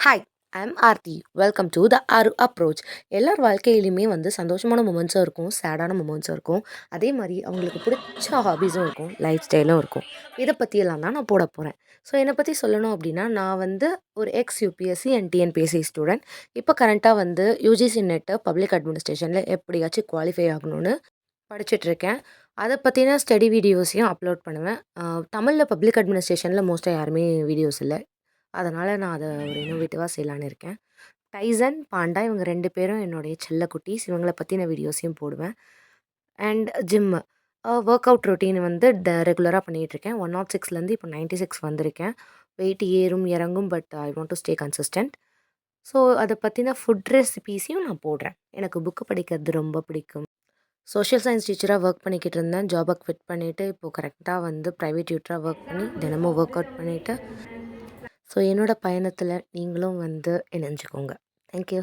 Hi, I am Aarthi. Welcome to the Aaru approach. எல்லார் வாழ்க்கையிலுமே வந்து சந்தோஷமான மொமெண்ட்ஸும் இருக்கும், சேடான மொமெண்ட்ஸும் இருக்கும். அதே மாரி அவங்களுக்கு பிடிச்ச ஹாபீஸும் இருக்கும், லைஃப் ஸ்டைலும் இருக்கும். இத பத்தியெல்லாம் தான் நான் போடப் போறேன். ஸோ என்னை பத்தி சொல்லணும் அப்டின்னா, நான் வந்து ஒரு X UPSC and TNPSC student. இப்போ கரண்ட்டா வந்து யுஜிசி நெட் பப்ளிக் அட்மினிஸ்ட்ரேஷன்ல எப்படியாச்சும் குவாலிஃபை ஆகணும்னு படிச்சுட்ருக்கேன். அத பத்தின ஸ்டடி வீடியோஸையும் அப்லோட் பண்ணுவேன். தமிழ்ல பப்ளிக் அட்மினிஸ்ட்ரேஷன்ல மோஸ்ட்டா யாருமே வீடியோஸ் இல்ல. அதனால நான் அத ஒரு இன்னோவேட்டிவா செய்யலான்னு இருக்கேன். டைசன், பாண்டா இவங்க 2 பேரும் என்னுடைய செல்ல குட்டீஸ். இவங்கள பத்தின வீடியோஸையும் போடுவேன். And gym. Work out routine வந்து ரெகுலரா பண்ணிட்டுருக்கேன். 106லேருந்து இப்போ 96 வந்திருக்கேன். வெயிட் ஏறும், இறங்கும். But I want to stay consistent. So அத பத்தின ஃபுட் ரெசிபீஸையும் நான் போடுறேன். எனக்கு புக்கு படிக்கிறது ரொம்ப பிடிக்கும். சோஷியல் சயின்ஸ் டீச்சரா ஒர்க் பண்ணிக்கிட்டு இருந்தேன். ஜாப குவிட் பண்ணிட்டு, இப்போ கரெக்ட்டா வந்து பிரைவேட் டியூட்டரா ஒர்க் பண்ணி, தினமும் ஒர்க் அவுட் பண்ணிட்டு, ஸோ என்னோட பயணத்தில நீங்களும் வந்து இணைஞ்சுக்கோங்க. Thank you.